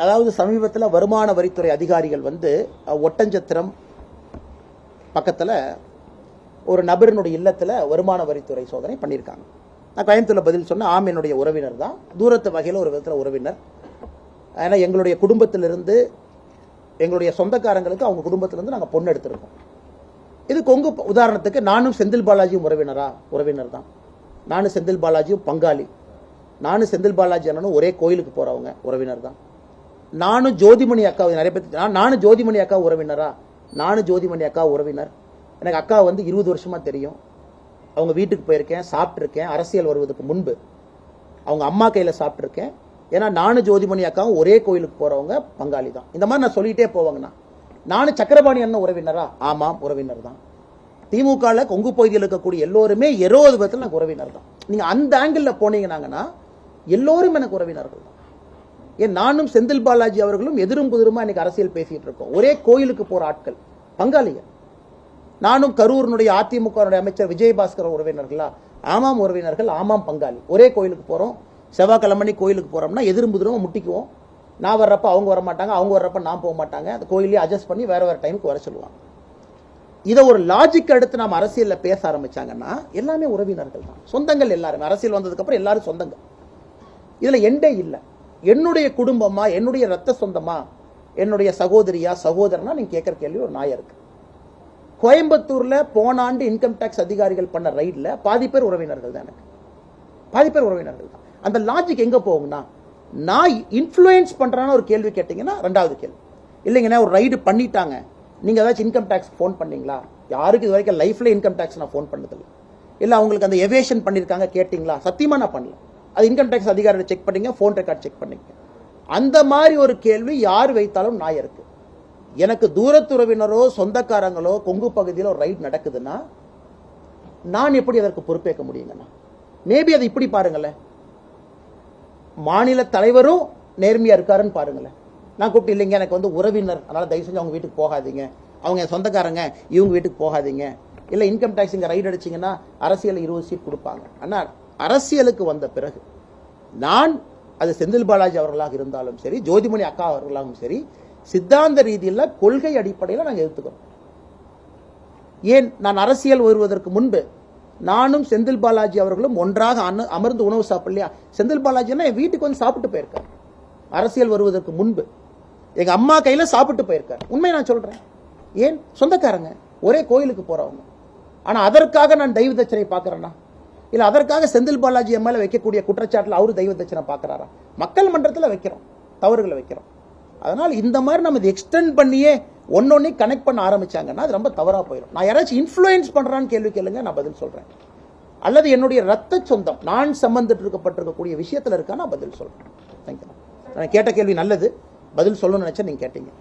அதாவது சமீபத்தில் வருமான வரித்துறை அதிகாரிகள் ஒட்டஞ்சத்திரம் பக்கத்தில் ஒரு நபரினுடைய இல்லத்தில் வருமான வரித்துறை சோதனை பண்ணியிருக்காங்க. நான் கோயம்புத்தூரில் பதில் சொன்ன ஆம், என்னுடைய உறவினர் தான், தூரத்து வகையில் ஒரு விதத்தில் உறவினர். ஏன்னா எங்களுடைய குடும்பத்திலிருந்து எங்களுடைய சொந்தக்காரங்களுக்கு அவங்க குடும்பத்திலிருந்து நாங்கள் பொண்ணு எடுத்திருக்கோம். இது கொங்கு உதாரணத்துக்கு நானும் செந்தில் பாலாஜியும் உறவினர் தான். நானும் செந்தில் பாலாஜியும் பங்காளி. நானும் செந்தில் பாலாஜி அண்ணனும் ஒரே கோயிலுக்கு போகிறவங்க, உறவினர் தான். நானும் ஜோதிமணி அக்கா நிறைய பேர் நானும் ஜோதிமணி அக்கா உறவினரா? நானும் ஜோதிமணி அக்கா உறவினர். எனக்கு அக்கா 20 வருஷமா தெரியும். அவங்க வீட்டுக்கு போயிருக்கேன், சாப்பிட்ருக்கேன். அரசியல் வருவதற்கு முன்பு அவங்க அம்மா கையில் சாப்பிட்ருக்கேன். ஏன்னா நானும் ஜோதிமணி அக்காவும் ஒரே கோயிலுக்கு போறவங்க, பங்காளி தான். இந்த மாதிரி நான் சொல்லிட்டே போவாங்கண்ணா. நானும் சக்கரபாணி அண்ணன் உறவினரா? ஆமாம், உறவினர் தான். திமுக கொங்கு பகுதியில் இருக்கக்கூடிய எல்லோருமே 20 விதத்தில் எனக்கு உறவினர் தான். நீங்க அந்த ஆங்கிள் போனீங்கன்னாங்கன்னா எல்லோரும் எனக்கு உறவினர்கள் தான். ஏன் நானும் செந்தில் பாலாஜி அவர்களும் எதிரும் புதிருமா இன்னைக்கு அரசியல் பேசிட்டு இருக்கோம். ஒரே கோயிலுக்கு போற ஆட்கள், பங்காளிகள். நானும் கரூரினுடைய அதிமுக அமைச்சர் விஜயபாஸ்கர் உறவினர்களா? ஆமாம் உறவினர்கள், ஆமாம் பங்காளி. ஒரே கோயிலுக்கு போறோம். செவ்வாய்க்கிழமை கோயிலுக்கு போறோம்னா எதிரும் புதிருமா முட்டிக்குவோம். நான் வர்றப்ப அவங்க வர மாட்டாங்க, அவங்க வர்றப்ப நான் போக மாட்டாங்க. அந்த கோயிலே அட்ஜஸ்ட் பண்ணி வேற வேற டைமுக்கு வர சொல்லுவாங்க. இதை ஒரு லாஜிக் எடுத்து நாம் அரசியல்ல பேச ஆரம்பிச்சாங்கன்னா எல்லாமே உறவினர்கள் தான், சொந்தங்கள். எல்லாருமே அரசியல் வந்ததுக்கு அப்புறம் எல்லாரும் சொந்தங்கள். இதுல எண்டே இல்லை. என்னுடைய குடும்பமா, என்னுடைய ரத்த சொந்தமா, என்னுடைய சகோதரியா சகோதரனா நீங்க கேட்கிற கேள்வி ஒரு நாயா இருக்கு. கோயம்புத்தூர்ல போன ஆண்டு இன்கம் டாக்ஸ் அதிகாரிகள் பண்ண ரைட்ல பாதி பேர் உறவினர்கள் தான். எனக்கு பாதி பேர் உறவினர்கள் தான். அந்த லாஜிக் எங்க போகும்னா, நான் இன்ஃப்ளூயன்ஸ் பண்றான்னு ஒரு கேள்வி கேட்டீங்கன்னா ரெண்டாவது கேள்வி. இல்லைங்கன்னா ஒரு ரைடு பண்ணிட்டாங்க, நீங்க ஏதாச்சும் இன்கம் டாக்ஸ் போன் பண்ணீங்களா? யாருக்கு இது வரைக்கும் லைஃப்ல இன்கம் டாக்ஸ் நான் போன் பண்ணதில்லை. இல்ல அவங்களுக்கு அந்த எவேஷன் பண்ணிருக்காங்க கேட்டீங்களா? சத்தியமா நான் பண்ணல. அது இன்கம் டாக்ஸ் அதிகாரியை செக் பண்ணீங்க, போன் ரெக்கார்ட் செக் பண்ணீங்க. அந்த மாதிரி ஒரு கேள்வி யார் வைத்தாலும் நாய் இருக்கு. எனக்கு தூரத்துறவினரோ சொந்தக்காரங்களோ கொங்கு பகுதியில் ஒரு ரைட் நடக்குதுன்னா நான் எப்படி அதற்கு பொறுப்பேற்க முடியுங்கண்ணா? மேபி அதை இப்படி பாருங்களேன், மாநில தலைவரும் நேர்மையா இருக்காருன்னு பாருங்களேன். நான் கூப்பிட்டு இல்லைங்க எனக்கு உறவினர், அதனால தயவு செஞ்சு அவங்க வீட்டுக்கு போகாதீங்க, அவங்க என் சொந்தக்காரங்க, இவங்க வீட்டுக்கு போகாதீங்க. இல்லை இன்கம் டாக்ஸ் இங்கே ரைட் அடிச்சிங்கன்னா அரசியல் 20 சீட் கொடுப்பாங்க. ஆனால் அரசியலுக்கு வந்த பிறகு நான் அது செந்தில் பாலாஜி அவர்களாக இருந்தாலும் சரி, ஜோதிமணி அக்கா அவர்களாகவும் சரி, சித்தாந்த ரீதியில் கொள்கை அடிப்படையில் நாங்கள் எடுத்துக்கிறோம். ஏன் நான் அரசியல் வருவதற்கு முன்பு நானும் செந்தில் பாலாஜி அவர்களும் ஒன்றாக அமர்ந்து உணவு சாப்பிடலையா? செந்தில் பாலாஜினா என் வீட்டுக்கு வந்து சாப்பிட்டு போயிருக்காரு. அரசியல் வருவதற்கு முன்பு எங்க அம்மா கையில சாப்பிட்டு போயிருக்காரு. உண்மை நான் சொல்றேன். ஏன் சொந்தக்காரங்க, ஒரே கோயிலுக்கு போறவங்க. ஆனா அதற்காக நான் தெய்வ தட்சணை பாக்குறேன்னா, இல்ல அதற்காக செந்தில் பாலாஜி மேல வைக்கக்கூடிய குற்றச்சாட்டுல அவரு தெய்வ தட்சணை பாக்குறாரா? மக்கள் மன்றத்தில் வைக்கிறோம், தவறுகளை வைக்கிறோம். அதனால இந்த மாதிரி நம்ம இதை எக்ஸ்டெண்ட் பண்ணியே ஒன்னொன்னே கனெக்ட் பண்ண ஆரம்பிச்சாங்கன்னா அது ரொம்ப தவறா போயிடும். நான் யாராச்சும் இன்ஃப்ளூயன்ஸ் பண்றான்னு கேள்வி கேளுங்க, நான் பதில் சொல்றேன். அல்லது என்னுடைய ரத்த சொந்தம் நான் சம்பந்தப்பட்டிருக்கக்கூடிய விஷயத்துல இருக்கா, நான் பதில் சொல்றேன். தேங்க்யூ. நான் கேட்ட கேள்வி நல்லது, பதில் சொல்லணும்னு நினைச்சா நீங்க கேட்டீங்க.